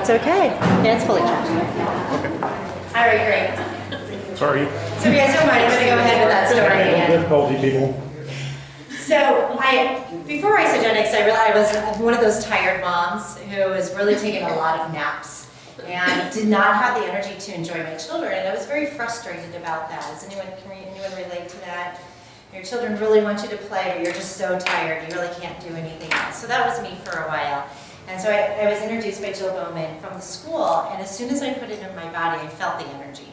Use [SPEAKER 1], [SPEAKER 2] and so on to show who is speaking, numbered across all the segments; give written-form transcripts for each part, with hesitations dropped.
[SPEAKER 1] That's okay. Yeah, it's fully charged.
[SPEAKER 2] Okay.
[SPEAKER 1] All right, great.
[SPEAKER 2] Sorry.
[SPEAKER 1] So if you guys don't mind, I'm going to go ahead with that story again.
[SPEAKER 2] Difficulty, people.
[SPEAKER 1] So before Isagenix, I realized I was one of those tired moms who was really taking a lot of naps and did not have the energy to enjoy my children, and I was very frustrated about that. Can anyone relate to that? Your children really want you to play, but you're just so tired, you really can't do anything else. So that was me for a while. And so I was introduced by Jill Bowman from the school, and as soon as I put it in my body, I felt the energy.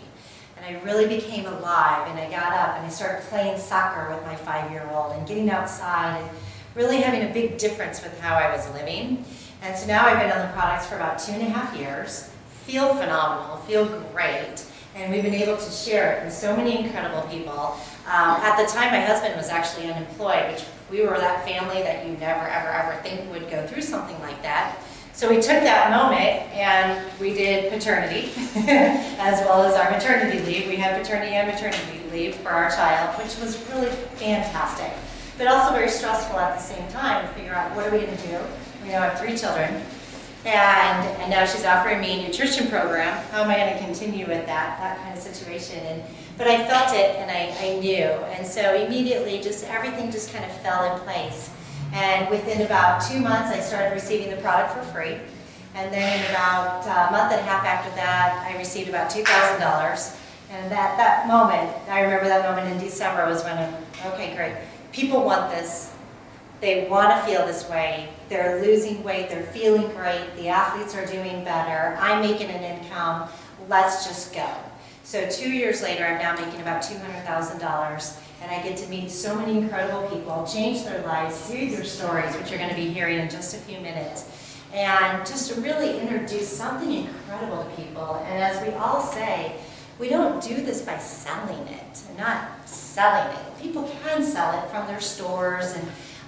[SPEAKER 1] And I really became alive, and I got up and I started playing soccer with my 5-year-old and getting outside and really having a big difference with how I was living. And so now I've been on the products for about 2.5 years, feel phenomenal, feel great, and we've been able to share it with so many incredible people. At the time, my husband was actually unemployed, which we were that family that you never, ever, ever think would go through something like that. So we took that moment and we did paternity, as well as our maternity leave. We had paternity and maternity leave for our child, which was really fantastic, but also very stressful at the same time to figure out what are we going to do. We now have 3 children, and now she's offering me a nutrition program. How am I going to continue with that kind of situation? But I felt it and I knew, and so immediately everything just kind of fell in place. And within about 2 months, I started receiving the product for free. And then in about a month and a half after that, I received about $2,000. And that moment, I remember that moment in December was when okay, great. People want this. They want to feel this way. They're losing weight. They're feeling great. The athletes are doing better. I'm making an income. Let's just go. So 2 years later, I'm now making about $200,000. And I get to meet so many incredible people, change their lives, see their stories, which you're going to be hearing in just a few minutes, and just to really introduce something incredible to people. And as we all say, we don't do this by selling it. We're not selling it. People can sell it from their stores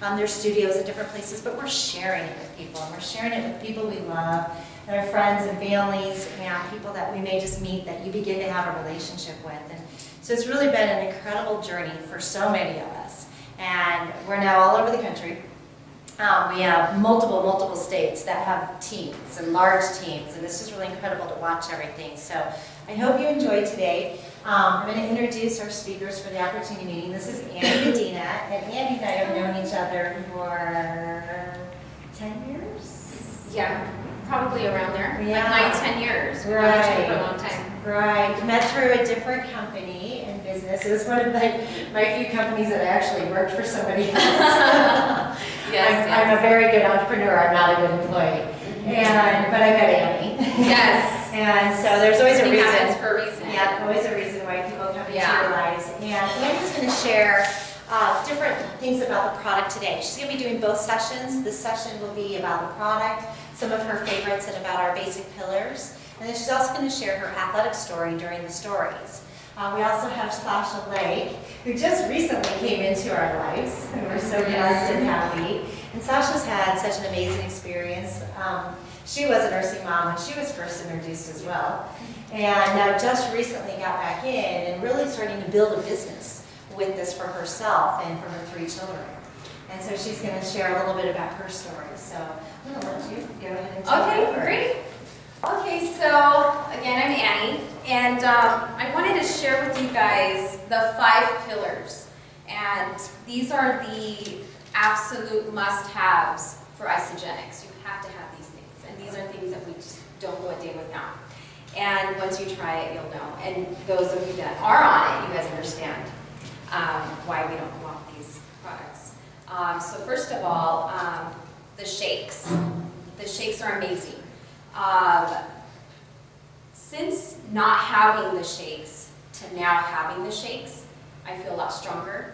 [SPEAKER 1] and their studios and different places, but we're sharing it with people, and we're sharing it with people we love, and our friends and families, and people that we may just meet that you begin to have a relationship with. And so it's really been an incredible journey for so many of us. And we're now all over the country. We have multiple states that have teams and large teams, and this is really incredible to watch everything. So I hope you enjoyed today. I'm going to introduce our speakers for the opportunity meeting. This is Andy and Dina, and Andy and I have known each other for 10 years?
[SPEAKER 3] Yeah, probably around there.
[SPEAKER 1] Yeah.
[SPEAKER 3] Like 9-10 years. We've
[SPEAKER 1] Right.
[SPEAKER 3] known each other for a long time.
[SPEAKER 1] Right. Met through a different company in business. It was one of my few companies that I actually worked for somebody else.
[SPEAKER 3] Yes,
[SPEAKER 1] I'm a very good entrepreneur. I'm not a good employee. But I met Annie.
[SPEAKER 3] Yes.
[SPEAKER 1] And so there's always a
[SPEAKER 3] Everything
[SPEAKER 1] reason.
[SPEAKER 3] happens for a reason.
[SPEAKER 1] Yeah, always a reason why people come into
[SPEAKER 3] Yeah.
[SPEAKER 1] your lives. And Annie's going to share different things about the product today. She's going to be doing both sessions. This session will be about the product, some of her favorites, and about our basic pillars. And then she's also going to share her athletic story during the stories. We also have Sasha Lake, who just recently came into our lives, and we're so blessed and happy. And Sasha's had such an amazing experience. She was a nursing mom when she was first introduced as well. And now just recently got back in and really starting to build a business with this for herself and for her 3 children. And so she's going to share a little bit about her story. So I'm going to let you go ahead and take it over.
[SPEAKER 3] Okay, great. Okay, so again, I'm Annie, and I wanted to share with you guys the 5 pillars. And these are the absolute must-haves for Isagenix. You have to have these things, and these are things that we just don't go a day without. And once you try it, you'll know. And those of you that are on it, you guys understand why we don't go off these products. So first of all, the shakes. The shakes are amazing. Since not having the shakes to now having the shakes, I feel a lot stronger.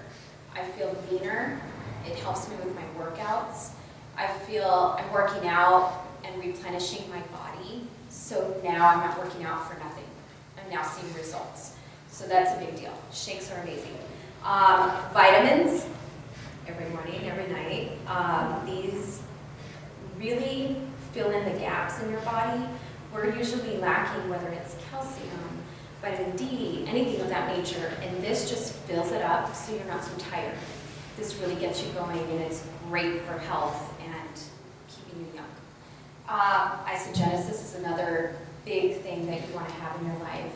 [SPEAKER 3] I feel leaner. It helps me with my workouts. I feel I'm working out and replenishing my body. So now I'm not working out for nothing. I'm now seeing results. So that's a big deal. Shakes are amazing. Vitamins, every morning, every night. These really fill in the gaps in your body. We're usually lacking, whether it's calcium, vitamin D, anything of that nature, and this just fills it up so you're not so tired. This really gets you going, and it's great for health and keeping you young. Isagenix is another big thing that you want to have in your life.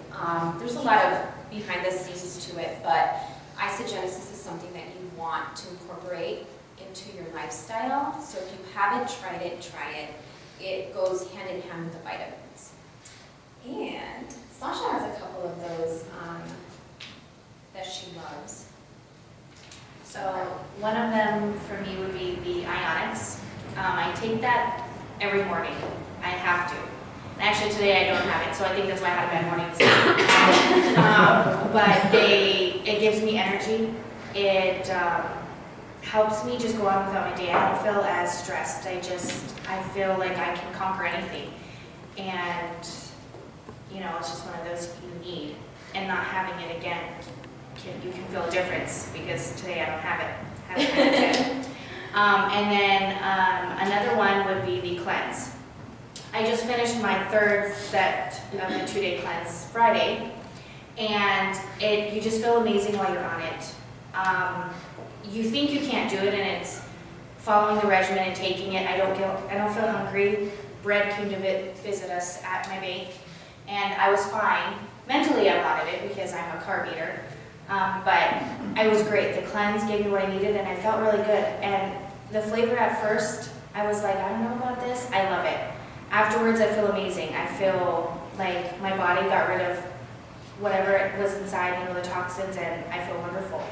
[SPEAKER 3] There's a lot of behind the scenes to it, but Isagenix is something that you want to incorporate into your lifestyle. So if you haven't tried it, try it. It goes hand in hand with the vitamins. And Sasha has a couple of those that she loves.
[SPEAKER 2] So one of them for me would be the Isagenix. I take that every morning. I have to. And actually today I don't have it, so I think that's why I had a bad morning this morning. But it gives me energy. It helps me just go on without my day. I don't feel as stressed. I feel like I can conquer anything. And, you know, it's just one of those you need. And not having it again, you can feel a difference because today I don't have it. Haven't had it yet. And then another one would be the cleanse. I just finished my third set of the 2-day cleanse Friday. And you just feel amazing while you're on it. You think you can't do it, and it's following the regimen and taking it. I don't feel hungry. Bread came to visit us at my bake, and I was fine. Mentally, I wanted it because I'm a carb eater, but I was great. The cleanse gave me what I needed, and I felt really good. And the flavor at first, I was like, I don't know about this. I love it. Afterwards, I feel amazing. I feel like my body got rid of whatever was inside, you know, the toxins, and I feel wonderful.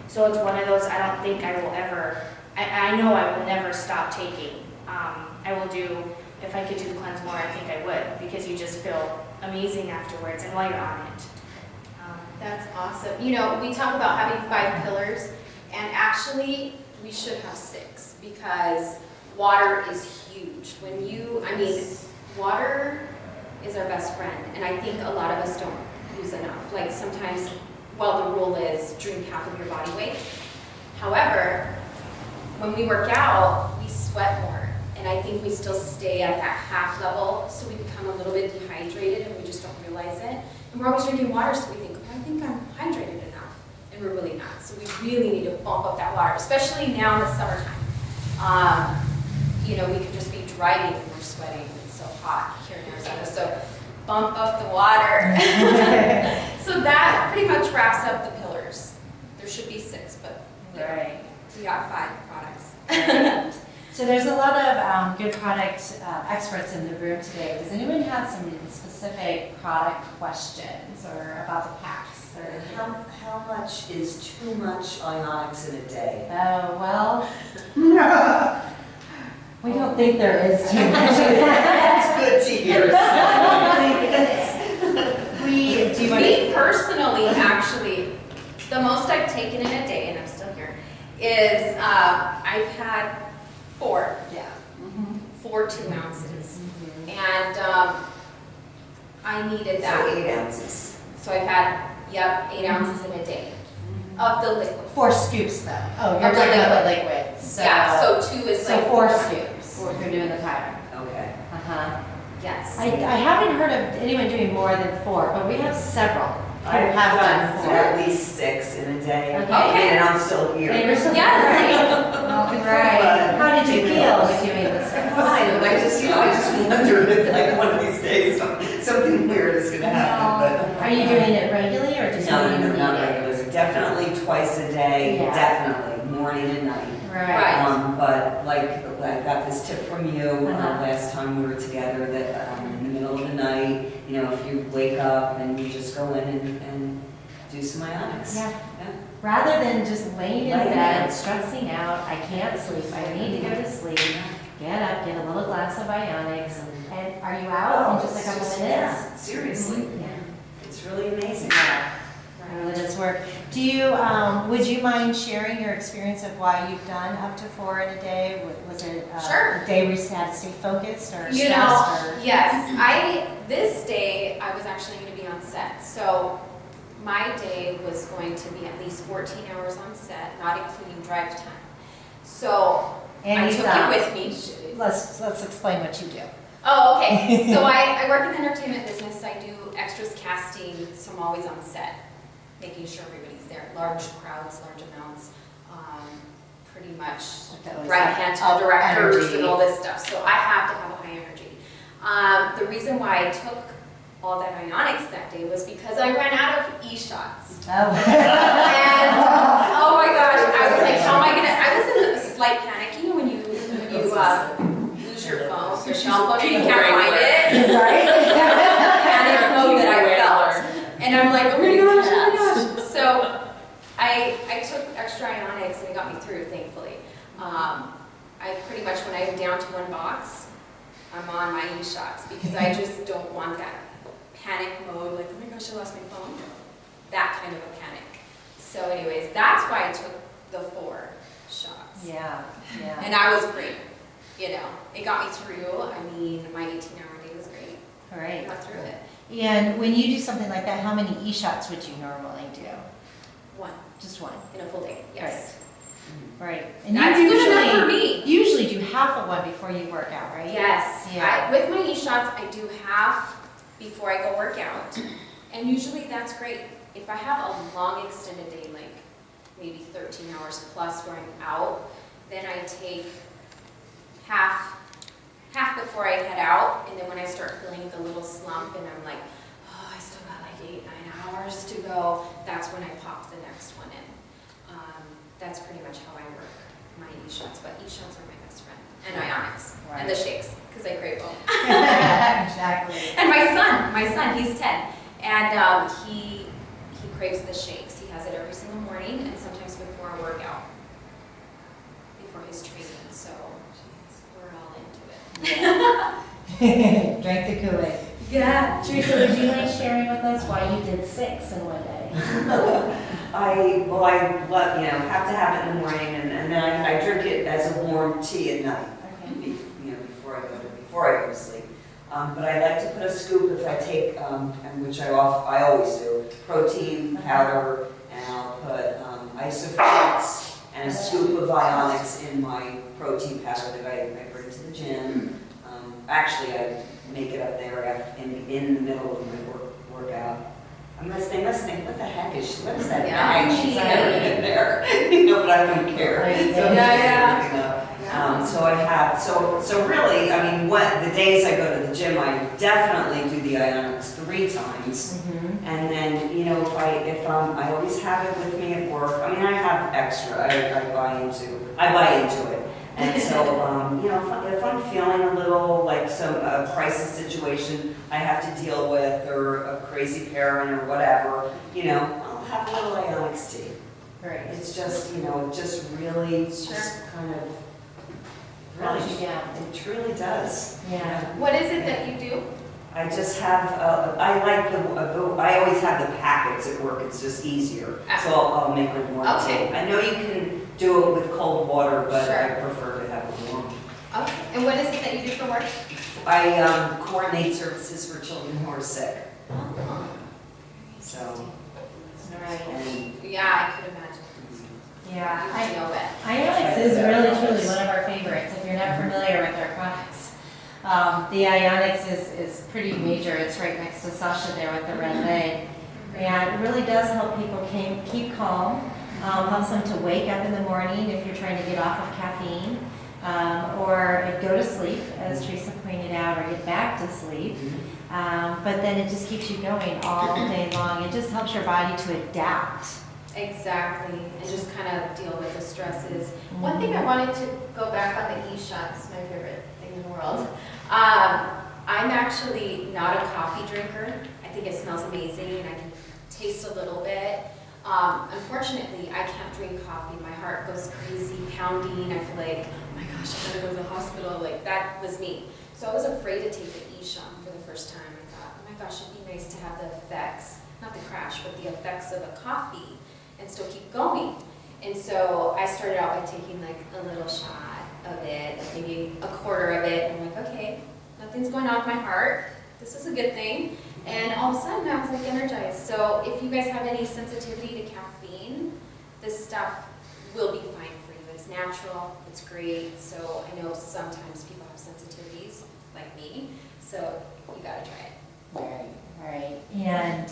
[SPEAKER 2] So it's one of those I don't think I will ever, I know I will never stop taking. I will do, if I could do the cleanse more, I think I would, because you just feel amazing afterwards and while you're on it.
[SPEAKER 3] That's awesome. You know, we talk about having 5 pillars, and actually we should have 6 because water is huge. Water is our best friend, and I think a lot of us don't use enough. Like sometimes, well, the rule is drink half of your body weight. However, when we work out, we sweat more, and I think we still stay at that half level, so we become a little bit dehydrated and we just don't realize it. And we're always drinking water, so we think, oh, I think I'm hydrated enough, and we're really not. So we really need to bump up that water, especially now in the summertime. You know, we could just be driving and we're sweating. It's so hot here in Arizona, so bump up the water. So that pretty much wraps up the pillars. There should be 6, but
[SPEAKER 1] Right.
[SPEAKER 3] we got 5 products.
[SPEAKER 1] So there's a lot of good product experts in the room today. Does anyone have some specific product questions or about the packs? Or
[SPEAKER 4] How much is too much Isagenix in a day?
[SPEAKER 1] Oh, well, we don't think there is too much of that.
[SPEAKER 4] That's good to hear.
[SPEAKER 3] Me personally, actually, the most I've taken in a day, and I'm still here, is I've had 4.
[SPEAKER 1] Yeah.
[SPEAKER 3] 4 2 ounces. And I needed that.
[SPEAKER 4] So 8 ounces.
[SPEAKER 3] So I've had, 8 ounces in a day of the liquid.
[SPEAKER 1] 4 scoops though. Oh, you're
[SPEAKER 3] Of the
[SPEAKER 1] talking about the liquid. So,
[SPEAKER 3] Yeah, so 2 is
[SPEAKER 1] so
[SPEAKER 3] like
[SPEAKER 1] 4 scoops if you're doing the powder.
[SPEAKER 4] Okay.
[SPEAKER 1] Uh-huh.
[SPEAKER 3] Yes.
[SPEAKER 1] I haven't heard of anyone doing more than 4, but we have several who
[SPEAKER 4] I've
[SPEAKER 1] have
[SPEAKER 4] done
[SPEAKER 1] done 4.
[SPEAKER 4] at least 6 in a day.
[SPEAKER 1] Okay.
[SPEAKER 4] And I'm still here.
[SPEAKER 1] And you're so
[SPEAKER 3] Yes.
[SPEAKER 1] right. How did you feel with doing this?
[SPEAKER 4] Fine. I just wondered if like one of these days something weird is going to happen.
[SPEAKER 1] Are you doing it regularly or just when you
[SPEAKER 4] No,
[SPEAKER 1] need
[SPEAKER 4] not
[SPEAKER 1] it?
[SPEAKER 4] regularly. Definitely twice a day.
[SPEAKER 1] Yeah.
[SPEAKER 4] Definitely morning and night.
[SPEAKER 1] Right.
[SPEAKER 4] But like I got this tip from you
[SPEAKER 1] Uh-huh.
[SPEAKER 4] last time we were together that in the middle of the night, you know, if you wake up and you just go in and do some Isagenix.
[SPEAKER 1] Yeah.
[SPEAKER 4] Yeah.
[SPEAKER 1] Rather than just laying in
[SPEAKER 4] Laying
[SPEAKER 1] bed,
[SPEAKER 4] there.
[SPEAKER 1] stressing out, I can't sleep, I need to go to sleep, get up, get a little glass of Isagenix, and are you out in just a couple
[SPEAKER 4] it's
[SPEAKER 1] minutes?
[SPEAKER 4] yeah, seriously.
[SPEAKER 1] Yeah.
[SPEAKER 4] It's really amazing.
[SPEAKER 1] It really does work. Do you, would you mind sharing your experience of why you've done up to 4 in a day? Was it
[SPEAKER 3] Sure.
[SPEAKER 1] a day where you had to stay focused or
[SPEAKER 3] You
[SPEAKER 1] stressed?
[SPEAKER 3] know,
[SPEAKER 1] Or?
[SPEAKER 3] yes. This day, I was actually going to be on set. So my day was going to be at least 14 hours on set, not including drive time. So
[SPEAKER 1] And
[SPEAKER 3] I
[SPEAKER 1] you
[SPEAKER 3] took
[SPEAKER 1] found-
[SPEAKER 3] it with me.
[SPEAKER 1] Let's explain what you do.
[SPEAKER 3] Oh, okay. So I work in the entertainment business. I do extras casting, so I'm always on set, making sure everybody's there. Large crowds, large amounts, pretty much right hand to directors
[SPEAKER 1] energy.
[SPEAKER 3] and all this stuff. So I have to have a high energy. The reason why I took all that Ionics that day was because I ran out of e-shots.
[SPEAKER 1] Oh.
[SPEAKER 3] And, oh my gosh, I was like, how am I gonna, I was in a slight panic, you know when you lose your phone, your cell phone, and you can't find it?
[SPEAKER 1] Right?
[SPEAKER 3] Panic mode that I felt. And I'm like, oh my gosh, oh my gosh. So I took extra Ionics and it got me through, thankfully. I pretty much, when I'm down to one box, I'm on my e-shots because I just don't want that panic mode, like, oh my gosh, I lost my phone. That kind of a panic. So anyways, that's why I took the 4 shots.
[SPEAKER 1] Yeah, yeah.
[SPEAKER 3] And I was great. You know, it got me through. I mean, my 18-hour day was great.
[SPEAKER 1] All
[SPEAKER 3] I
[SPEAKER 1] right.
[SPEAKER 3] got through it.
[SPEAKER 1] And when you do something like that, how many e-shots would you normally do?
[SPEAKER 3] 1
[SPEAKER 1] Just 1.
[SPEAKER 3] in a full day. Yes.
[SPEAKER 1] Right. And
[SPEAKER 3] That's
[SPEAKER 1] you
[SPEAKER 3] good enough for
[SPEAKER 1] usually,
[SPEAKER 3] me.
[SPEAKER 1] usually do half of one before you work out, right?
[SPEAKER 3] Yes.
[SPEAKER 1] Yeah.
[SPEAKER 3] With my e-shots, I do half before I go work out. And usually that's great. If I have a long extended day, like maybe 13 hours plus where I'm out, then I take half before I head out, and then when I start feeling the little slump and I'm like, oh, I still got like 8-9 hours to go, that's when I pop the next one in. That's pretty much how I work my e-shots, but e-shots are my best friend. And Ionics,
[SPEAKER 1] Right.
[SPEAKER 3] and the shakes, because I crave them.
[SPEAKER 1] Exactly.
[SPEAKER 3] And my son, he's 10, and he craves the shakes. He has it every single morning, and sometimes before a workout, before his training, so we're all into it.
[SPEAKER 1] Drink the Kool-Aid.
[SPEAKER 3] Yeah.
[SPEAKER 1] Teresa, would you mind sharing with us why you did 6 in one day?
[SPEAKER 4] I have to have it in the morning, and then I drink it as a warm tea at night.
[SPEAKER 1] Okay.
[SPEAKER 4] Before I go to sleep. But I like to put a scoop if I take, and which I always do, protein powder, and I'll put Isagenix and a scoop of Ionics in my protein powder that I bring to the gym. Actually, I make it up there in the middle of my workout. They must think, what the heck is what is that bag she's having in there? But I don't care.
[SPEAKER 1] Right.
[SPEAKER 4] So
[SPEAKER 3] Yeah.
[SPEAKER 4] So I have, so really, I mean, the days I go to the gym, I definitely do the Ionics 3 times.
[SPEAKER 1] Mm-hmm.
[SPEAKER 4] And then, I always have it with me at work. I mean, I have extra, I buy into it. And so, if I'm feeling a little like some crisis situation I have to deal with, or a crazy parent or whatever, I'll have a little Ionics tea.
[SPEAKER 1] Right.
[SPEAKER 4] It's just, just really, just kind of, really,
[SPEAKER 1] Yeah.
[SPEAKER 4] it truly does.
[SPEAKER 1] Yeah.
[SPEAKER 3] What is it that you do?
[SPEAKER 4] I just have, I I always have the packets at work, it's just easier. So I'll make it warm.
[SPEAKER 3] Okay.
[SPEAKER 4] I know you can do it with cold water, but
[SPEAKER 3] Sure.
[SPEAKER 4] I prefer to have it warm.
[SPEAKER 3] Okay. And what is it that you do for work?
[SPEAKER 4] I coordinate services for children who are sick. So,
[SPEAKER 1] All right.
[SPEAKER 4] and
[SPEAKER 3] Yeah, I could imagine.
[SPEAKER 1] Yeah.
[SPEAKER 3] I know it.
[SPEAKER 1] Ionics is really, truly one of our favorites, if you're not familiar with our products. The Ionics is pretty major. It's right next to Sasha there with the red leg. And it really does help people keep calm, helps them to wake up in the morning if you're trying to get off of caffeine, or go to sleep, as Teresa pointed out, or get back to sleep. But then it just keeps you going all day long. It just helps your body to adapt.
[SPEAKER 3] Exactly, and just kind of deal with the stresses. One thing I wanted to go back on the e-shots, my favorite thing in the world. I'm actually not a coffee drinker. I think it smells amazing and I can taste a little bit. Unfortunately, I can't drink coffee. My heart goes crazy, pounding. I feel like, oh my gosh, I gotta go to the hospital. Like, that was me. So I was afraid to take the e-shot for the first time. I thought, oh my gosh, it'd be nice to have the effects, not the crash, but the effects of a coffee and still keep going. And so I started out by taking like a little shot of it, like maybe a quarter of it, and I'm like, okay, nothing's going on with my heart. This is a good thing. And all of a sudden I was like energized. So if you guys have any sensitivity to caffeine, this stuff will be fine for you. It's natural, it's great. So I know sometimes people have sensitivities like me, so you gotta try it.
[SPEAKER 1] Right, right. And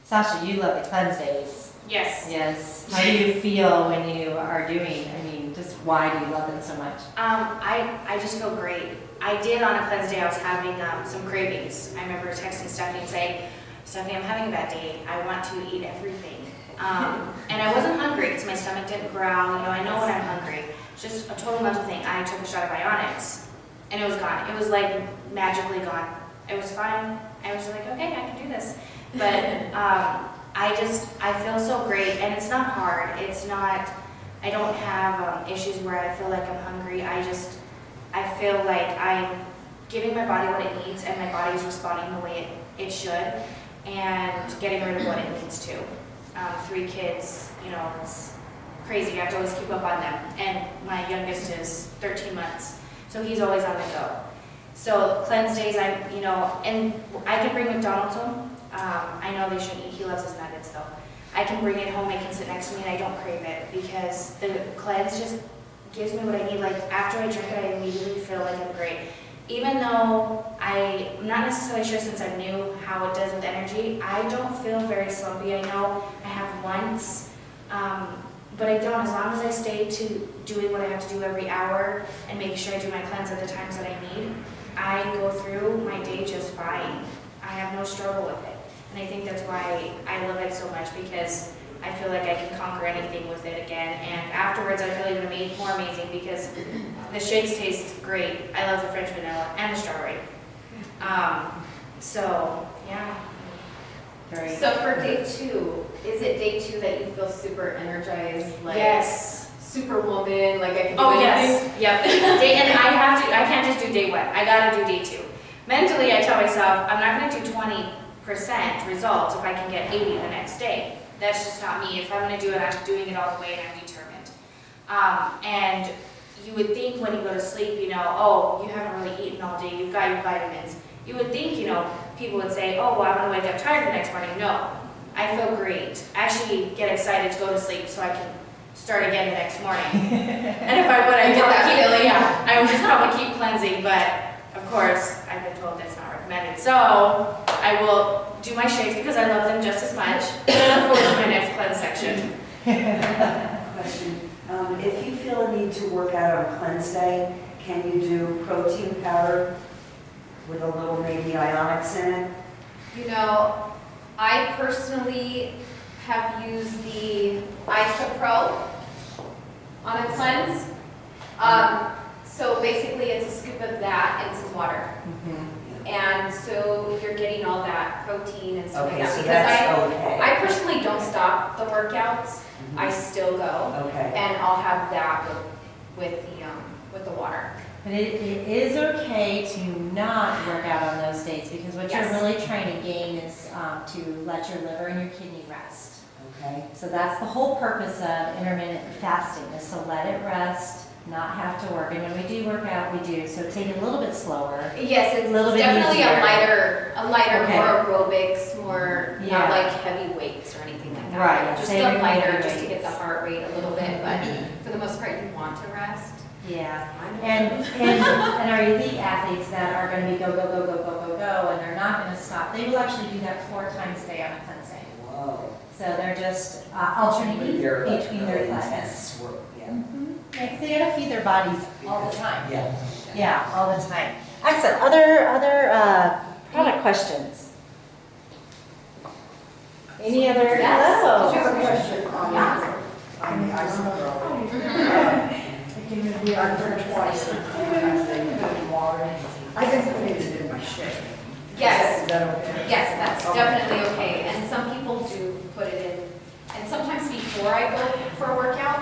[SPEAKER 1] Sasha, you love the cleanse days.
[SPEAKER 2] Yes.
[SPEAKER 1] Yes. How do you feel when you are doing, just why do you love them so much?
[SPEAKER 2] I just feel great. I did on a cleanse day, I was having some cravings. I remember texting Stephanie and saying, Stephanie, I'm having a bad day. I want to eat everything. And I wasn't hungry because my stomach didn't growl. You know, I know when I'm hungry. It's just a total mental thing. I took a shot of Isagenix and it was gone. It was like magically gone. It was fine. I was like, okay, I can do this. But I feel so great, and it's not hard. It's not, I don't have issues where I feel like I'm hungry. I feel like I'm giving my body what it needs, and my body's responding the way it should, and getting rid of what it needs to. 3 kids, you know, it's crazy. I have to always keep up on them, and my youngest is 13 months, so he's always on the go. So cleanse days, you know, and I can bring McDonald's home. I know they shouldn't eat, he loves his nuggets though. I can bring it home, it can sit next to me, and I don't crave it because the cleanse just gives me what I need. Like after I drink it, I immediately feel like I'm great. Even though I'm not necessarily sure since I knew how it does with energy, I don't feel very slumpy. I know I have once, but I don't. As long as I stay to doing what I have to do every hour and making sure I do my cleanse at the times that I need, I go through my day just fine. I have no struggle with it. And I think that's why I love it so much, because I feel like I can conquer anything with it again. And afterwards, I feel even more amazing because the shakes taste great. I love the French vanilla and the strawberry. So, yeah.
[SPEAKER 3] So for day 2, is it day 2 that you feel super energized? Like
[SPEAKER 2] Yes.
[SPEAKER 3] Superwoman, like I can do
[SPEAKER 2] Oh,
[SPEAKER 3] anything?
[SPEAKER 2] yes. Yep. And I can't just do day 1. I gotta do day 2. Mentally, I tell myself, I'm not gonna do 20% results if I can get 80 the next day. That's just not me. If I'm gonna do it, I'm doing it all the way and I'm determined. And you would think when you go to sleep, you know, oh, you haven't really eaten all day, you've got your vitamins. You would think, you know, people would say, oh, well, I'm gonna wake up tired the next morning. No, I feel great. I actually get excited to go to sleep so I can start again the next morning. And if I would, I get that feeling. Yeah, I would just probably keep cleansing, but of course, I've been told that's not recommended. So I will do my shakes because I love them just as much. And I look forward to my next cleanse section.
[SPEAKER 4] Question. If you feel a need to work out on a cleanse day, can you do protein powder with a little maybe Isagenix in it?
[SPEAKER 3] You know, I personally have used the IsoPro on a cleanse. So basically it's a scoop of that and some water. And so you're getting all that protein and stuff
[SPEAKER 4] Okay,
[SPEAKER 3] like that.
[SPEAKER 4] so
[SPEAKER 3] Because
[SPEAKER 4] that's okay.
[SPEAKER 3] I personally don't stop the workouts. I still go.
[SPEAKER 4] Okay.
[SPEAKER 3] And I'll have that with the water.
[SPEAKER 1] But it is okay to not work out on those days, because what
[SPEAKER 3] Yes.
[SPEAKER 1] you're really trying to gain is to let your liver and your kidney rest.
[SPEAKER 4] Okay.
[SPEAKER 1] So that's the whole purpose of intermittent fasting, is to let it rest, not have to work. And when we do work out, we do. So take it a little bit slower.
[SPEAKER 3] Yes, it's
[SPEAKER 1] A little bit
[SPEAKER 3] definitely
[SPEAKER 1] easier.
[SPEAKER 3] a lighter,
[SPEAKER 1] Okay.
[SPEAKER 3] more aerobics, more
[SPEAKER 1] Yeah.
[SPEAKER 3] not like heavy weights or anything like that.
[SPEAKER 1] Right,
[SPEAKER 3] Just
[SPEAKER 1] same
[SPEAKER 3] a
[SPEAKER 1] with
[SPEAKER 3] lighter,
[SPEAKER 1] heavy
[SPEAKER 3] just to get
[SPEAKER 1] weights.
[SPEAKER 3] the heart rate a little bit, but for the most part, you want to rest.
[SPEAKER 1] Yeah. And our elite athletes that are going to be go, go, go, go, go, go, go, and they're not going to stop, they will actually do that 4 times a day on a cleanse day.
[SPEAKER 4] Whoa.
[SPEAKER 1] So they're just alternating
[SPEAKER 4] They're like
[SPEAKER 1] between their
[SPEAKER 4] really
[SPEAKER 1] cleanse.
[SPEAKER 4] intense work, yeah.
[SPEAKER 1] Yeah, 'cause they gotta feed their bodies all the time.
[SPEAKER 4] Yeah.
[SPEAKER 1] Yeah, all the time. Excellent. Other product questions? Any other?
[SPEAKER 3] Yes.
[SPEAKER 1] Hello.
[SPEAKER 5] I have a question on the IsoPro. Can you be on for twice and sometimes they put in water? I've been putting it in my shake.
[SPEAKER 3] Yes.
[SPEAKER 5] Is that okay?
[SPEAKER 3] Yes, that's
[SPEAKER 5] Okay.
[SPEAKER 3] definitely okay. And some people do put it in, and sometimes before I go for a workout,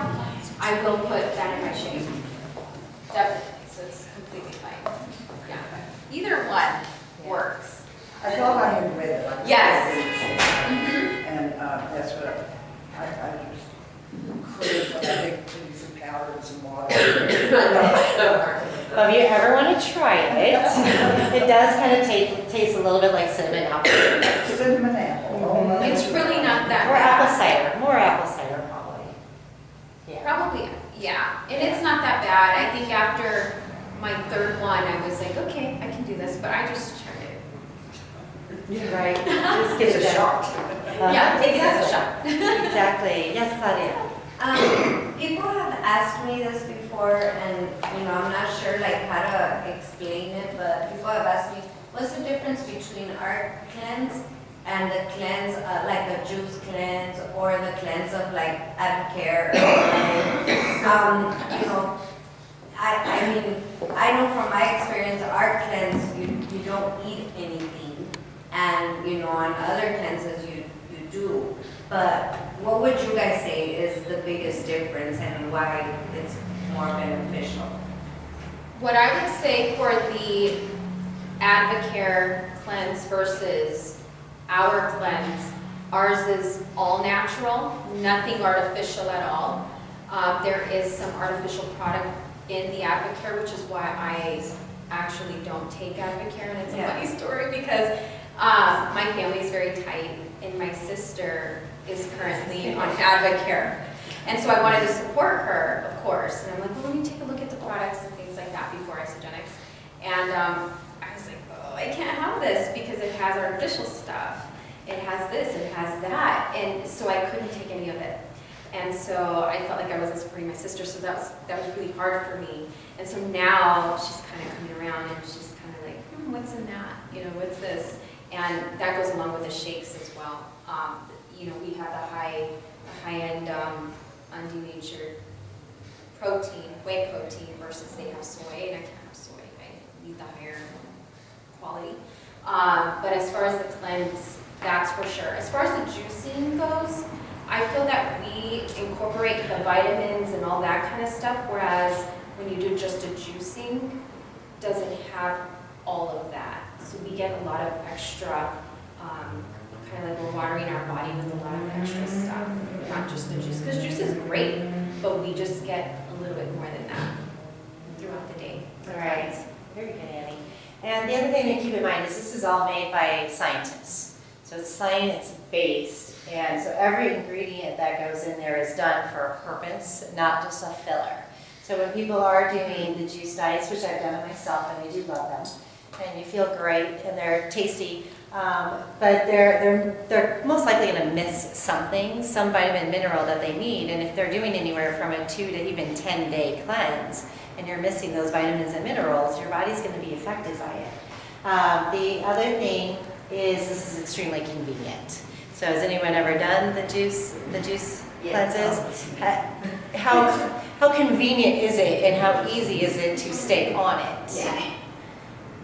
[SPEAKER 3] I will put that in my shake. Definitely, so it's completely fine. Yeah. Either one works.
[SPEAKER 5] I thought I had read it.
[SPEAKER 3] Yes.
[SPEAKER 5] And that's what I just craved, but I think putting some powder and some water.
[SPEAKER 1] Well, if you ever want to try it, it does kind of taste a little bit like cinnamon apple.
[SPEAKER 5] Cinnamon apple.
[SPEAKER 3] It's really not that
[SPEAKER 1] Or
[SPEAKER 3] bad.
[SPEAKER 1] apple cider. More apple cider, probably. Yeah.
[SPEAKER 3] Probably, yeah. And it's not that bad. I think after my 3rd one, I was like, okay, I can do this, but I just tried it.
[SPEAKER 1] Right. Just get
[SPEAKER 5] It's
[SPEAKER 1] it
[SPEAKER 5] a
[SPEAKER 1] done.
[SPEAKER 5] shock.
[SPEAKER 3] Yeah, take it as a
[SPEAKER 1] Exactly.
[SPEAKER 3] shot.
[SPEAKER 1] Exactly. Yes, Claudia.
[SPEAKER 6] People have asked me this before, before, and I'm not sure like how to explain it, but people have asked me, what's the difference between our cleanse and the cleanse, like the juice cleanse or the cleanse of like Advocare? I mean, I know from my experience, our cleanse, you don't eat anything, and on other cleanses you do. But what would you guys say is the biggest difference and why it's more beneficial?
[SPEAKER 3] What I would say for the Advocare cleanse versus our cleanse, ours is all natural, nothing artificial at all. There is some artificial product in the Advocare, which is why I actually don't take Advocare, and it's a funny story because my family is very tight, and my sister is currently on Advocare. And so I wanted to support her, of course, and I'm like, well, let me take a look at the products and things like that before Isagenix. And I was like, oh, I can't have this because it has artificial stuff. It has this, it has that, and so I couldn't take any of it. And so I felt like I wasn't supporting my sister, so that was really hard for me. And so now she's kind of coming around and she's kind of like, what's in that? What's this? And that goes along with the shakes as well. We have the high-end undenatured protein, whey protein, versus they have soy, and I can't have soy. I need the higher quality. But as far as the cleanse, that's for sure. As far as the juicing goes, I feel that we incorporate the vitamins and all that kind of stuff, whereas when you do just a juicing, it doesn't have all of that. So we get a lot of extra, kind of like we're watering our body with a lot of extra stuff, not just the juice. Because juice is great, but we just get a little bit more than that throughout the day.
[SPEAKER 1] All right, very good, Annie. And the other thing to keep in mind is this is all made by scientists. So it's science-based. And so every ingredient that goes in there is done for a purpose, not just a filler. So when people are doing the juice diets, which I've done it myself, and I do love them, and you feel great, and they're tasty, but they're most likely going to miss something, some vitamin mineral that they need. And if they're doing anywhere from a 2 to even 10-day cleanse, and you're missing those vitamins and minerals, your body's going to be affected by it. The other thing is this is extremely convenient. So has anyone ever done the juice cleanses? How convenient is it, and how easy is it to stay on it?
[SPEAKER 6] Yeah.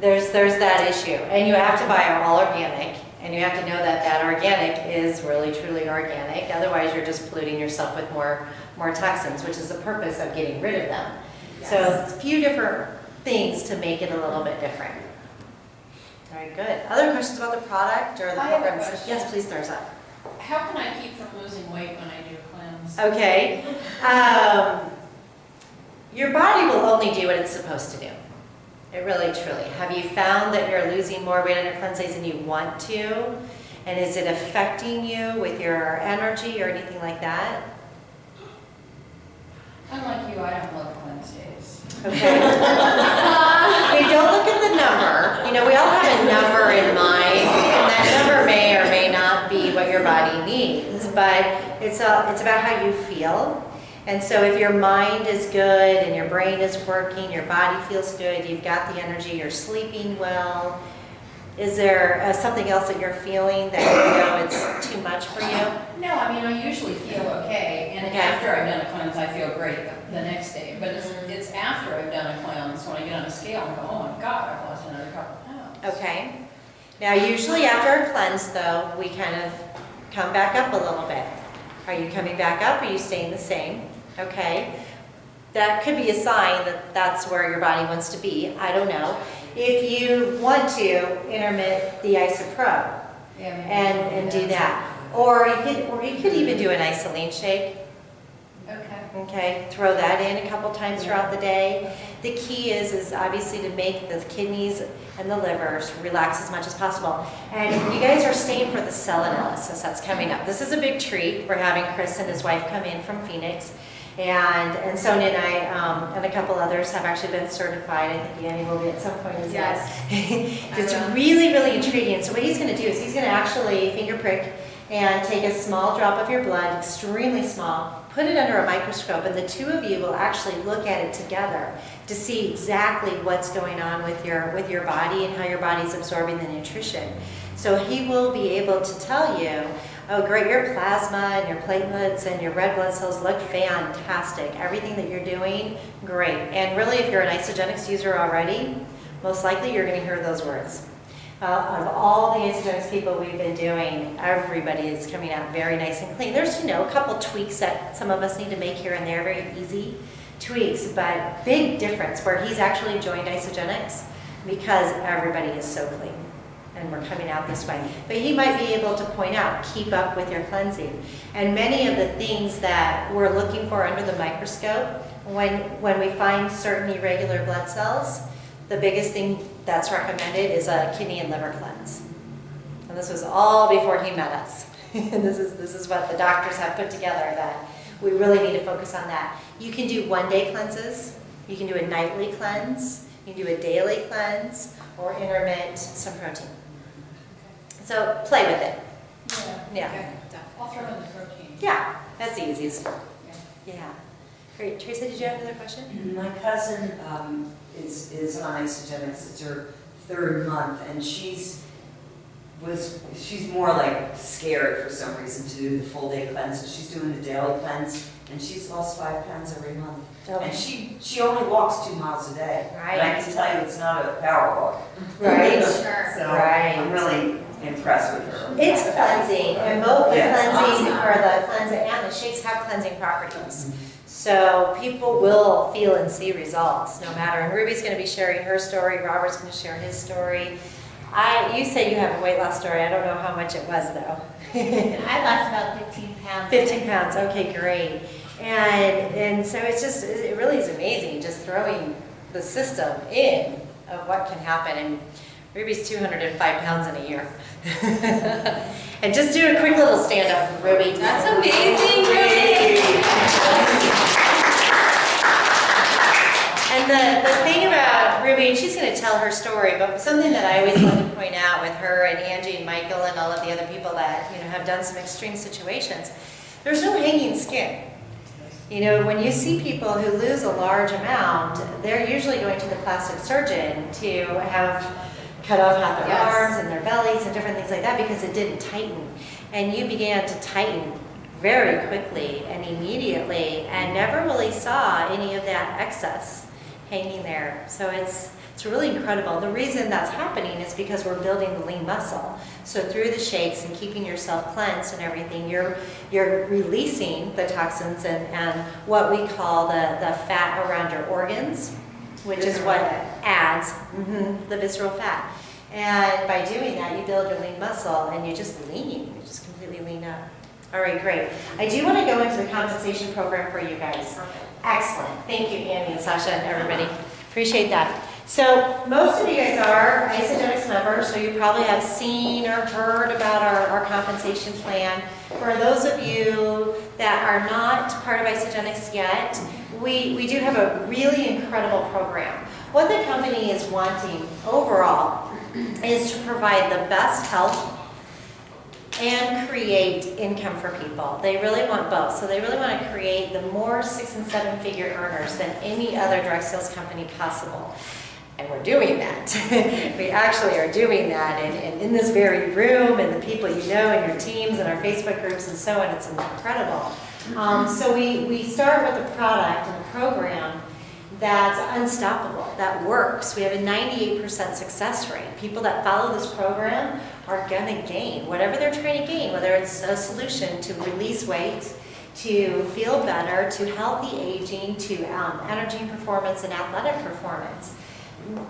[SPEAKER 1] There's that issue, and you have to buy all organic, and you have to know that that organic is really truly organic. Otherwise, you're just polluting yourself with more toxins, which is the purpose of getting rid of them. Yes. So it's a few different things to make it a little bit different. Very good. Other questions about the product or the program? Yes, please, Thursday.
[SPEAKER 7] How can I keep from losing weight when I do cleanse?
[SPEAKER 1] Okay. Your body will only do what it's supposed to do. It really, truly. Have you found that you're losing more weight on your cleanse days than you want to? And is it affecting you with your energy or anything like that?
[SPEAKER 7] Unlike you, I don't love cleanse days.
[SPEAKER 1] Okay. Okay, don't look at the number. We all have a number in mind, and that number may or may not be what your body needs, but it's about how you feel. And so if your mind is good and your brain is working, your body feels good, you've got the energy, you're sleeping well, is there something else that you're feeling that it's too much for you?
[SPEAKER 7] No, I usually feel okay, and after I've done a cleanse, I feel great the next day. But it's after I've done a cleanse when I get on the scale and go, oh my God, I've lost another couple pounds.
[SPEAKER 1] Okay. Now, usually after a cleanse, though, we kind of come back up a little bit. Are you coming back up? Or are you staying the same? Okay. That could be a sign that that's where your body wants to be. I don't know. If you want to, intermit the Isopro and do that. Or you could even do an isolate shake. Okay, throw that in a couple times throughout the day. The key is obviously to make the kidneys and the livers relax as much as possible. And you guys are staying for the cell analysis that's coming up. This is a big treat. We're having Chris and his wife come in from Phoenix. And Sonia and I and a couple others have actually been certified. I think Annie will be at some point as well. It's really, really intriguing. So what he's going to do is he's going to actually finger prick and take a small drop of your blood, extremely small, put it under a microscope, and the two of you will actually look at it together to see exactly what's going on with your body and how your body's absorbing the nutrition. So he will be able to tell you, oh great, your plasma and your platelets and your red blood cells look fantastic. Everything that you're doing, great. And really, if you're an Isagenix user already, most likely you're going to hear those words. Of all the Isagenix people we've been doing, everybody is coming out very nice and clean. There's, you know, a couple tweaks that some of us need to make here and there, very easy tweaks, but big difference where he's actually joined Isagenix because everybody is so clean and we're coming out this way. But he might be able to point out, keep up with your cleansing. And many of the things that we're looking for under the microscope, when we find certain irregular blood cells, the biggest thing that's recommended is a kidney and liver cleanse. And this was all before he met us. And this is what the doctors have put together, that we really need to focus on that. You can do one-day cleanses, you can do a nightly cleanse, you can do a daily cleanse, or intermittent some protein. So play with it.
[SPEAKER 7] Yeah.
[SPEAKER 1] Yeah.
[SPEAKER 7] I'll throw in the protein.
[SPEAKER 1] Yeah, that's the easiest. Yeah. Great. Teresa, did you have another question?
[SPEAKER 4] My cousin is on Isagenix. It's her 3rd month, and she's more like scared for some reason to do the full day cleanse. So she's doing the daily cleanse, and she's lost 5 pounds every month.
[SPEAKER 1] Okay.
[SPEAKER 4] And she only walks 2 miles a day.
[SPEAKER 1] Right.
[SPEAKER 4] And I can tell you it's not a power walk.
[SPEAKER 1] Right.
[SPEAKER 3] Sure.
[SPEAKER 4] So
[SPEAKER 1] Right.
[SPEAKER 4] I'm really impressed with her.
[SPEAKER 1] It's cleansing, and both the
[SPEAKER 4] Yeah, it's
[SPEAKER 1] cleansing
[SPEAKER 4] awesome.
[SPEAKER 1] or the cleansing and the shakes have cleansing properties. So people will feel and see results no matter. And Ruby's going to be sharing her story. Robert's going to share his story. You say you have a weight loss story. I don't know how much it was though.
[SPEAKER 2] I lost about 15 pounds.
[SPEAKER 1] 15 pounds. Okay, great. And so it really is amazing just throwing the system in of what can happen. And Ruby's 205 pounds in a year. And just do a quick little stand up, Ruby.
[SPEAKER 3] That's amazing, Ruby.
[SPEAKER 1] And the thing about Ruby, and she's going to tell her story, but something that I always love to point out with her and Angie and Michael and all of the other people that have done some extreme situations, there's no hanging skin. When you see people who lose a large amount, they're usually going to the plastic surgeon to have cut off half their arms and their bellies and different things like that because it didn't tighten. And you began to tighten very quickly and immediately and never really saw any of that excess hanging there. So it's really incredible. The reason that's happening is because we're building the lean muscle. So through the shakes and keeping yourself cleansed and everything, you're releasing the toxins and what we call the fat around your organs, which is what adds the visceral fat. And by doing that, you build your lean muscle and you just completely lean up. All right, great. I do want to go into the compensation program for you guys. Excellent. Thank you, Andy and Sasha and everybody. Appreciate that. So most of you guys are Isagenix members, so you probably have seen or heard about our compensation plan. For those of you that are not part of Isagenix yet, we do have a really incredible program. What the company is wanting overall is to provide the best health and create income for people. They really want both. So they really want to create the more 6- and 7-figure earners than any other direct sales company possible. And we're doing that. We actually are doing that. And in this very room, and the people you know, and your teams, and our Facebook groups, and so on, it's incredible. So we start with a product and a program that's unstoppable, that works. We have a 98% success rate. People that follow this program are going to gain whatever they're trying to gain, whether it's a solution to release weight, to feel better, to healthy aging, to energy and performance and athletic performance.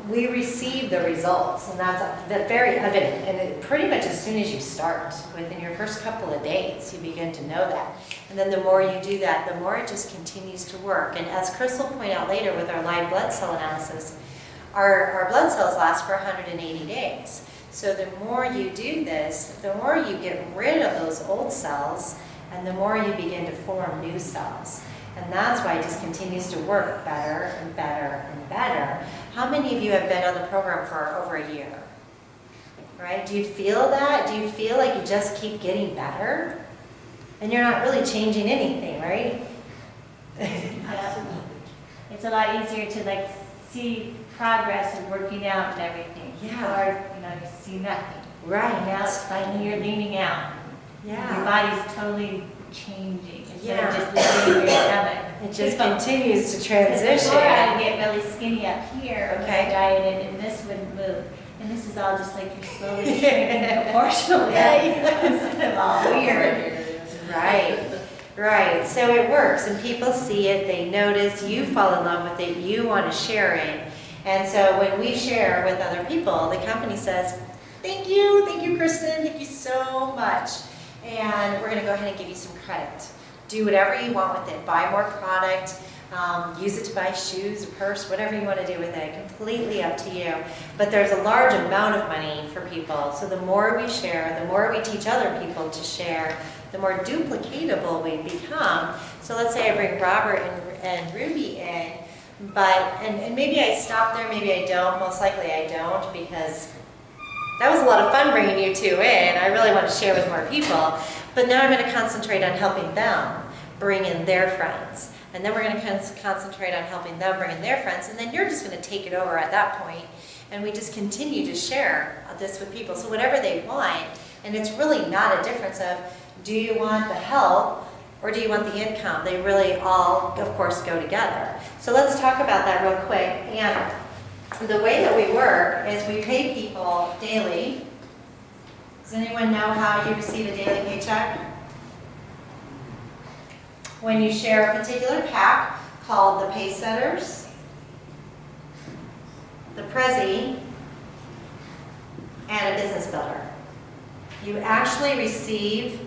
[SPEAKER 1] We receive the results, and that's very evident. And pretty much as soon as you start, within your first couple of days, you begin to know that. And then the more you do that, the more it just continues to work. And as Chris will point out later with our live blood cell analysis, our blood cells last for 180 days. So the more you do this, the more you get rid of those old cells, and the more you begin to form new cells. And that's why it just continues to work better and better and better. How many of you have been on the program for over a year? right? Do you feel that? Do you feel like you just keep getting better? And you're not really changing anything, right?
[SPEAKER 8] It's a lot easier to like see progress and working out and everything.
[SPEAKER 1] Yeah.
[SPEAKER 8] Or, you know, you see nothing.
[SPEAKER 1] Right.
[SPEAKER 8] And now it's finally you're leaning out. Your
[SPEAKER 1] Yeah.
[SPEAKER 8] body's totally changing instead
[SPEAKER 1] Yeah.
[SPEAKER 8] of just leaning your stomach.
[SPEAKER 1] It just
[SPEAKER 8] Before-
[SPEAKER 1] continues to
[SPEAKER 8] Because
[SPEAKER 1] transition.
[SPEAKER 8] before I'd get really skinny up here when
[SPEAKER 1] Okay.
[SPEAKER 8] I dieted and this wouldn't move. And this is all just like you're slowly shrinking proportionally.
[SPEAKER 1] Yeah.
[SPEAKER 8] Instead of all weird.
[SPEAKER 1] Right, right. So it works, and people see it, they notice, you fall in love with it, you want to share it. And so when we share with other people, the company says, thank you, Kristen, thank you so much. And we're going to go ahead and give you some credit. Do whatever you want with it. Buy more product, use it to buy shoes, a purse, whatever you want to do with it. Completely up to you. But there's a large amount of money for people. So the more we share, the more we teach other people to share, the more duplicatable we become. So let's say I bring Robert and Ruby in, and maybe I stop there, maybe I don't. Most likely I don't, because that was a lot of fun bringing you two in. I really want to share with more people. But now I'm going to concentrate on helping them bring in their friends. And then we're going to concentrate on helping them bring in their friends. And then you're just going to take it over at that point. And we just continue to share this with people. So whatever they want, and it's really not a difference of, do you want the health or do you want the income? They really all, of course, go together. So let's talk about that real quick. And the way that we work is we pay people daily. Does anyone know how you receive a daily paycheck? When you share a particular pack called the Pace Setters, the Prezi, and a Business Builder. You actually receive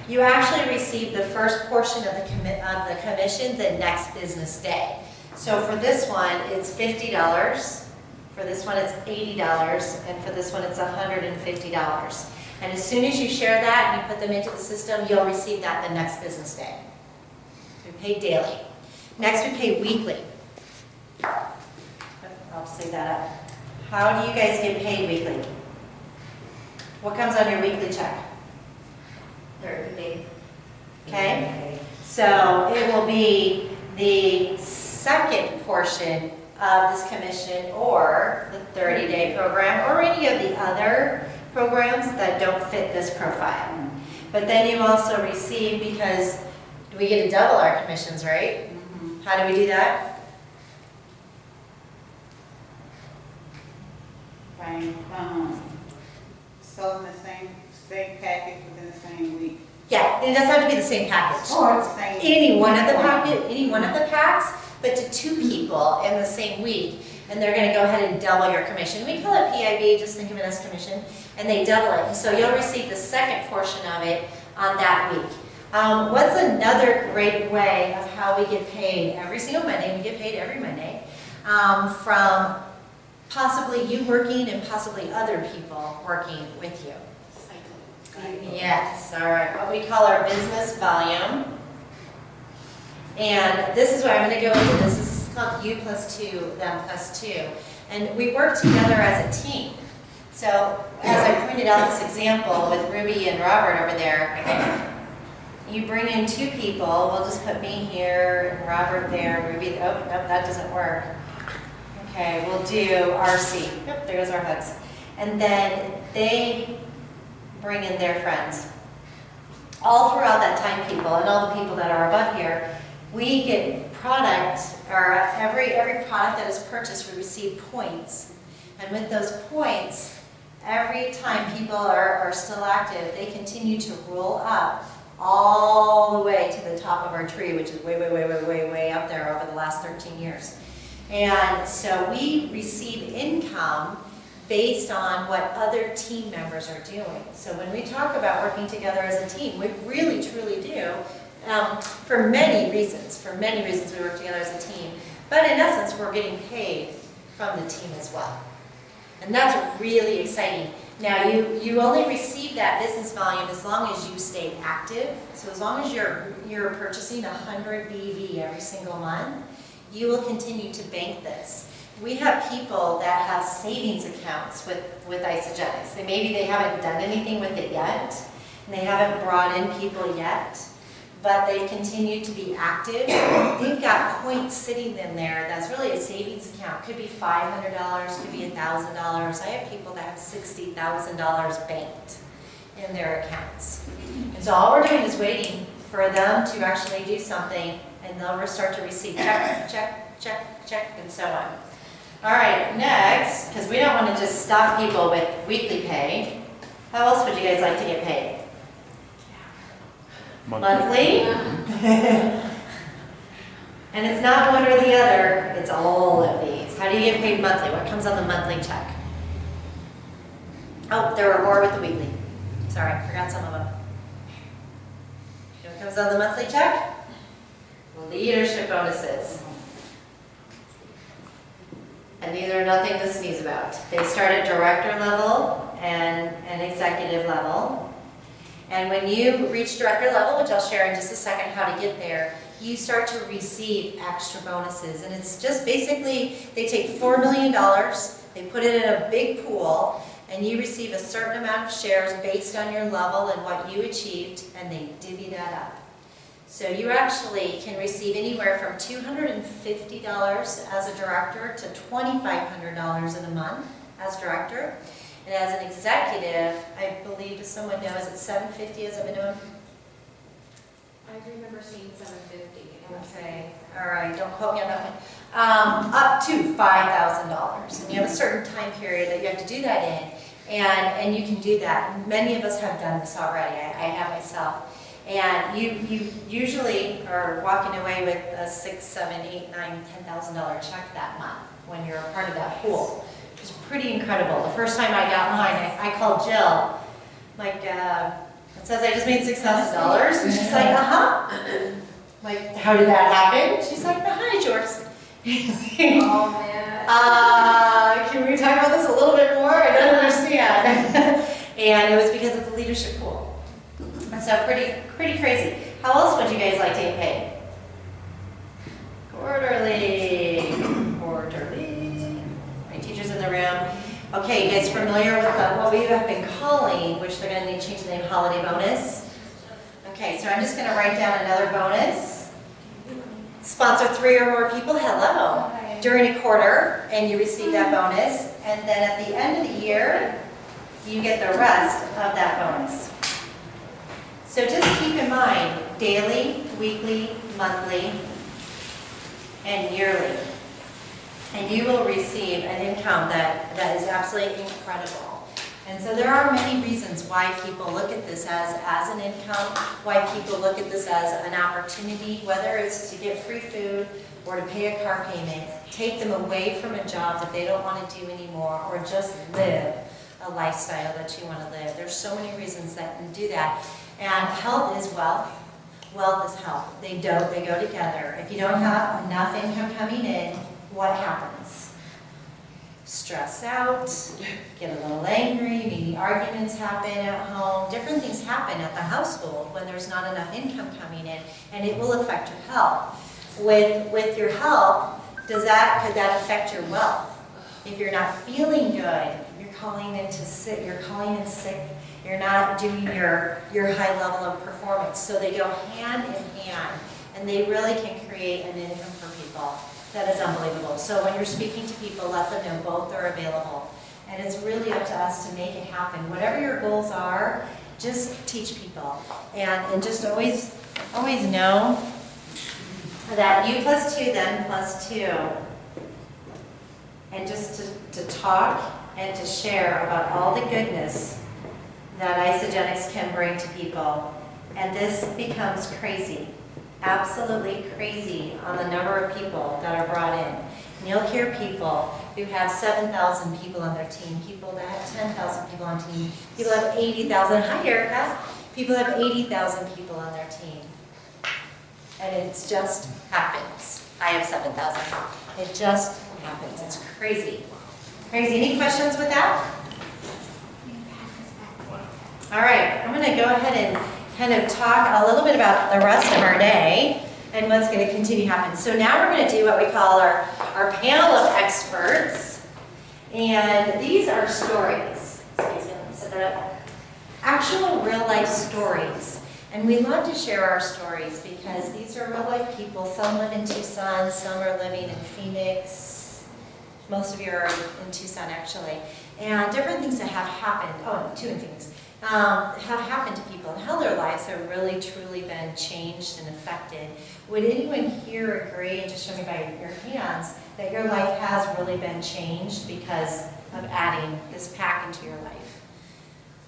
[SPEAKER 1] you actually receive the first portion of the commission the next business day. So for this one, it's $50. For this one, it's $80. And for this one, it's $150. And as soon as you share that and you put them into the system, you'll receive that the next business day. We pay daily. Next, we pay weekly. I'll say that up. How do you guys get paid weekly? What comes on your weekly check?
[SPEAKER 6] 30 days.
[SPEAKER 1] Okay, so it will be the second portion of this commission or the 30-day program or any of the other programs that don't fit this profile. But then you also receive, because we get to double our commissions, right? How do we do that?
[SPEAKER 9] By selling the same package within the same week.
[SPEAKER 1] Yeah, it doesn't have to be the same package.
[SPEAKER 9] Or the same.
[SPEAKER 1] Any one of the packs, but to two people in the same week, and they're going to go ahead and double your commission. We call it PIB, just think of it as commission, and they double it. So you'll receive the second portion of it on that week. What's another great way of how we get paid every single Monday? We get paid every Monday from possibly you working and possibly other people working with you. Yes, all right, what we call our business volume. And this is where I'm going to go into this. This is called you plus two, them plus two. And we work together as a team. So as I pointed out this example with Ruby and Robert over there, you bring in two people. We'll just put me here and Robert there and Ruby. Oh, nope, that doesn't work. Okay, we'll do RC. Yep, there goes our hooks. And then they bring in their friends. All throughout that time, people, and all the people that are above here, we get product, or every product that is purchased, we receive points. And with those points, every time people are still active, they continue to roll up all the way to the top of our tree, which is way up there over the last 13 years. And so we receive income based on what other team members are doing. So when we talk about working together as a team, we really truly do. For many reasons we work together as a team. But in essence, we're getting paid from the team as well. And that's really exciting. Now, you only receive that business volume as long as you stay active. So as long as you're purchasing 100 BV every single month, you will continue to bank this. we have people that have savings accounts with Isagenix. Maybe they haven't done anything with it yet, and they haven't brought in people yet, but they've continued to be active. They've got points sitting in there that's really a savings account. Could be $500, could be $1,000. I have people that have $60,000 banked in their accounts. And so all we're doing is waiting for them to actually do something, and they'll start to receive check, check, check, check, and so on. All right, next, because we don't want to just stop people with weekly pay, how else would you guys like to get paid? Monthly? And it's not one or the other, it's all of these. How do you get paid monthly? What comes on the monthly check? Oh, there were more with the weekly. Sorry, I forgot some of them. You know what comes on the monthly check? Leadership bonuses. And these are nothing to sneeze about. They start at director level and executive level. And when you reach director level, which I'll share in just a second how to get there, you start to receive extra bonuses. And it's just basically, they take $4 million, they put it in a big pool, and you receive a certain amount of shares based on your level and what you achieved, and they divvy that up. So you actually can receive anywhere from $250 as a director to $2,500 in a month as director. And as an executive, I believe someone knows it's $750 as a minimum.
[SPEAKER 3] I remember seeing 750.
[SPEAKER 1] Okay, all right, don't quote me on that one. Up to $5,000. And you have a certain time period that you have to do that in. And you can do that. Many of us have done this already. I have myself. And you usually are walking away with a $6,000, $7,000, $8,000, $9,000, $10,000 check that month when you're a part of that pool. It's pretty incredible. The first time I got mine, I called Jill. Like, it says I just made $6,000. And she's like, like, how did that happen? She's like, hi, George.
[SPEAKER 3] Oh, man.
[SPEAKER 1] Can we talk about this a little bit more? I don't understand. And it was because of the leadership pool. And so pretty crazy. How else would you guys like to get paid? Quarterly. Quarterly. My teachers in the room. Okay, you guys familiar with what we have been calling, which they're going to need to change the name, holiday bonus? Okay, so I'm just going to write down another bonus. Sponsor 3 or more people, hello. During a quarter, and you receive that bonus. And then at the end of the year, you get the rest of that bonus. So just keep in mind, daily, weekly, monthly, and yearly. And you will receive an income that is absolutely incredible. And so there are many reasons why people look at this as an income, why people look at this as an opportunity, whether it's to get free food or to pay a car payment, take them away from a job that they don't want to do anymore, or just live a lifestyle that you want to live. There's so many reasons that you do that. And health is wealth. Wealth is health. They go together. If you don't have enough income coming in, what happens? Stress out, get a little angry, maybe arguments happen at home, different things happen at the household when there's not enough income coming in, and it will affect your health. With your health, could that affect your wealth? If you're not feeling good, you're calling in sick, you're not doing your high level of performance. So they go hand in hand, and they really can create an income for people that is unbelievable. So when you're speaking to people, let them know both are available. And it's really up to us to make it happen. Whatever your goals are, just teach people. And just always know that you plus 2, them plus 2. And just to talk and to share about all the goodness that Isagenix can bring to people. And this becomes crazy, absolutely crazy on the number of people that are brought in. And you'll hear people who have 7,000 people on their team, people that have 10,000 people on team, people have 80,000. Hi, Erica. People have 80,000 people on their team. And it just happens. I have 7,000. It just happens. It's crazy. Crazy. Any questions with that? All right, I'm going to go ahead and kind of talk a little bit about the rest of our day. and what's going to continue to happen. So now we're going to do what we call our panel of experts. And these are stories. Excuse me, let me set that up. Actual real life stories. And we love to share our stories because these are real life people. Some live in Tucson, some are living in Phoenix. Most of you are in Tucson actually. And different things that have happened, oh, two in Phoenix, have happened to people and how their lives have really truly been changed and affected. Would anyone here agree, and just show me by your hands, that your life has really been changed because of adding this pack into your life?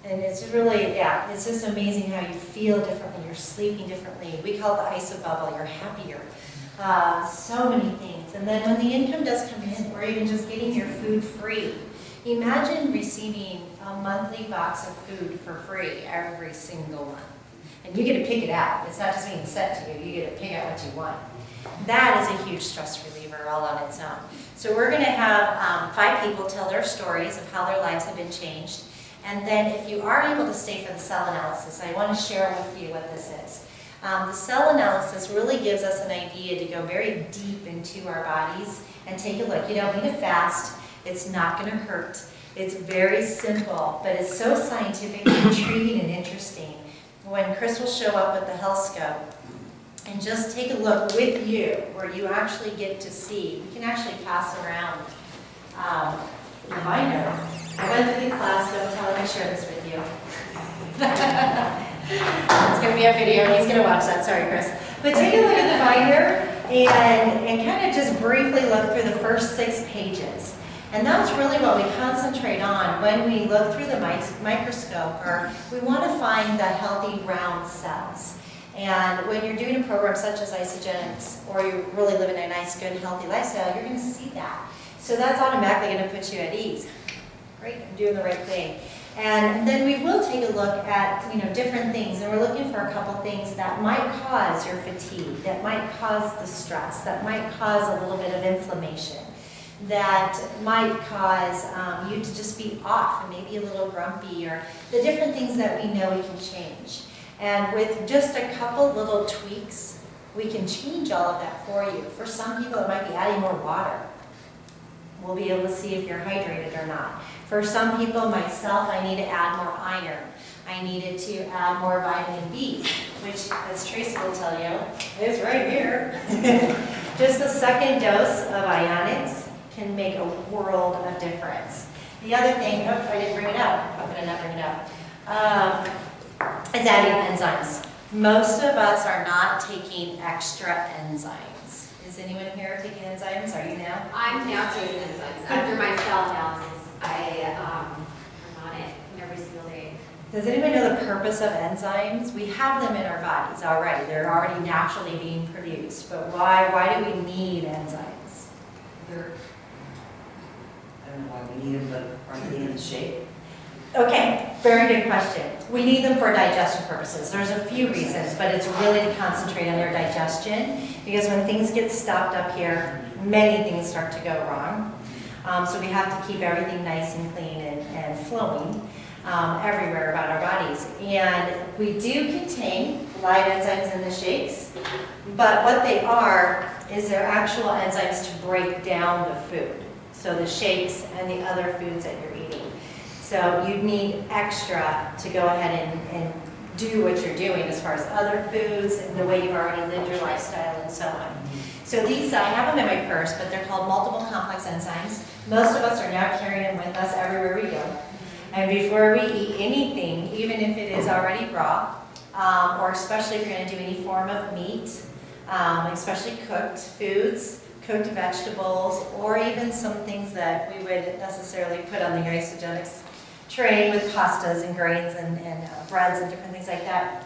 [SPEAKER 1] And it's really, yeah, it's just amazing how you feel differently, you're sleeping differently. We call it the iso bubble, you're happier. So many things. And then when the income does come in, or even just getting your food free, imagine receiving a monthly box of food for free every single month. And you get to pick it out. It's not just being sent to you, you get to pick out what you want. That is a huge stress reliever all on its own. So we're going to have 5 people tell their stories of how their lives have been changed. And then if you are able to stay for the cell analysis, I want to share with you what this is. The cell analysis really gives us an idea to go very deep into our bodies and take a look. You don't need to fast. It's not going to hurt. It's very simple, but it's so scientific, intriguing, and interesting. When Chris will show up with the health scope and just take a look with you where you actually get to see. We can actually pass around the binder. I went through the class, don't tell him I share this with you. It's going to be a video, and he's going to watch that. Sorry, Chris. But take a look at the binder and kind of just briefly look through the first 6 pages. And that's really what we concentrate on when we look through the microscope, or we want to find the healthy round cells. And when you're doing a program such as Isagenix, or you're really living a nice, good, healthy lifestyle, you're going to see that. So that's automatically going to put you at ease. Great, I'm doing the right thing. And then we will take a look at, different things, and we're looking for a couple things that might cause your fatigue, that might cause the stress, that might cause a little bit of inflammation, that might cause you to just be off and maybe a little grumpy, or the different things that we know we can change. And with just a couple little tweaks, we can change all of that for you. For some people, it might be adding more water. We'll be able to see if you're hydrated or not. For some people, myself, I need to add more iron. I needed to add more vitamin B, which, as Tracy will tell you, is right here. Just a second dose of Isagenix can make a world of difference. The other thing, oh, I didn't bring it up. I'm going to not bring it up. Is adding enzymes. Most of us are not taking extra enzymes. Is anyone here taking enzymes? Are you now?
[SPEAKER 3] I'm now taking enzymes. After my cell analysis, I'm on it every single day.
[SPEAKER 1] Does anyone know the purpose of enzymes? We have them in our bodies already. They're already naturally being produced. But why do we need enzymes?
[SPEAKER 4] I don't know why we need them, but aren't they in the shape?
[SPEAKER 1] Okay, very good question. We need them for digestion purposes. There's a few reasons, but it's really to concentrate on their digestion, because when things get stopped up here, many things start to go wrong. So we have to keep everything nice and clean and flowing everywhere about our bodies. And we do contain live enzymes in the shakes, but what they are is they're actual enzymes to break down the food. So the shakes and the other foods that you're eating. So you need extra to go ahead and do what you're doing as far as other foods and the way you've already lived your lifestyle and so on. So these, I have them in my purse, but they're called multiple complex enzymes. Most of us are now carrying them with us everywhere we go. And before we eat anything, even if it is already raw, or especially if you're going to do any form of meat, especially cooked foods, cooked vegetables, or even some things that we would necessarily put on the Isagenix tray with pastas and grains and breads and different things like that.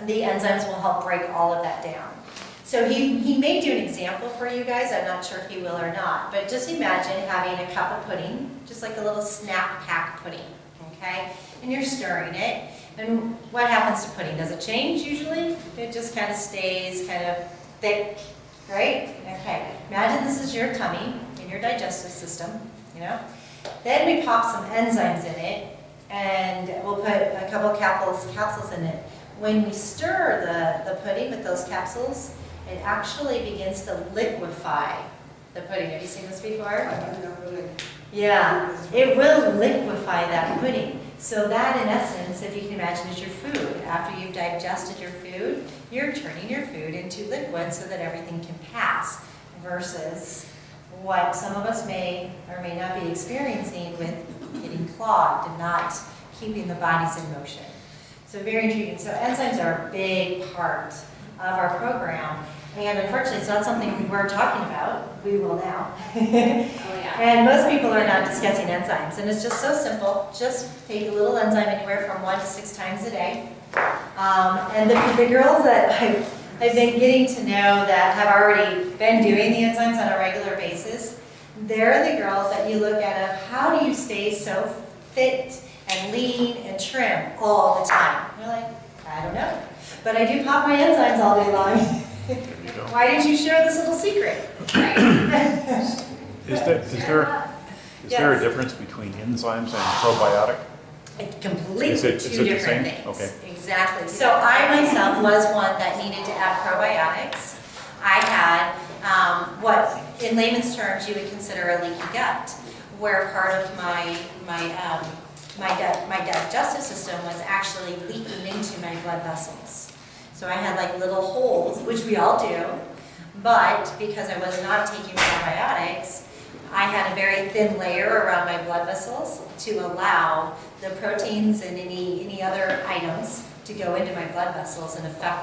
[SPEAKER 1] The enzymes will help break all of that down. So he may do an example for you guys. I'm not sure if he will or not, but just imagine having a cup of pudding, just like a little snap pack pudding, okay? And you're stirring it, and what happens to pudding? Does it change usually? It just kind of stays kind of thick, right? Okay, imagine this is your tummy and your digestive system, Then we pop some enzymes in it, and we'll put a couple capsules in it. When we stir the pudding with those capsules, it actually begins to liquefy the pudding. Have you seen this before?
[SPEAKER 5] I don't really.
[SPEAKER 1] Yeah, it will liquefy that pudding. So that, in essence, if you can imagine, is your food. After you've digested your food, you're turning your food into liquid so that everything can pass, versus what some of us may or may not be experiencing with getting clogged and not keeping the bodies in motion. So very intriguing. So enzymes are a big part of our program. And unfortunately, it's not something we're talking about. We will now.
[SPEAKER 3] Oh, yeah.
[SPEAKER 1] And most people are not discussing enzymes. And it's just so simple. Just take a little enzyme anywhere from 1 to 6 times a day. And the girls that I've been getting to know that have already been doing the enzymes on a regular basis, they're the girls that you look at of how do you stay so fit and lean and trim all the time? They're like, I don't know. But I do pop my enzymes all day long. Why didn't you share this little secret?
[SPEAKER 10] Is there a difference between enzymes and probiotic?
[SPEAKER 1] Completely
[SPEAKER 10] Is it
[SPEAKER 1] two
[SPEAKER 10] the
[SPEAKER 1] different
[SPEAKER 10] same?
[SPEAKER 1] things.
[SPEAKER 10] Okay.
[SPEAKER 1] Exactly. So I myself was one that needed to add probiotics. I had what, in layman's terms, you would consider a leaky gut, where part of my digestive system was actually leaking into my blood vessels. So I had like little holes, which we all do, but because I was not taking probiotics, I had a very thin layer around my blood vessels to allow the proteins and any other items to go into my blood vessels and affect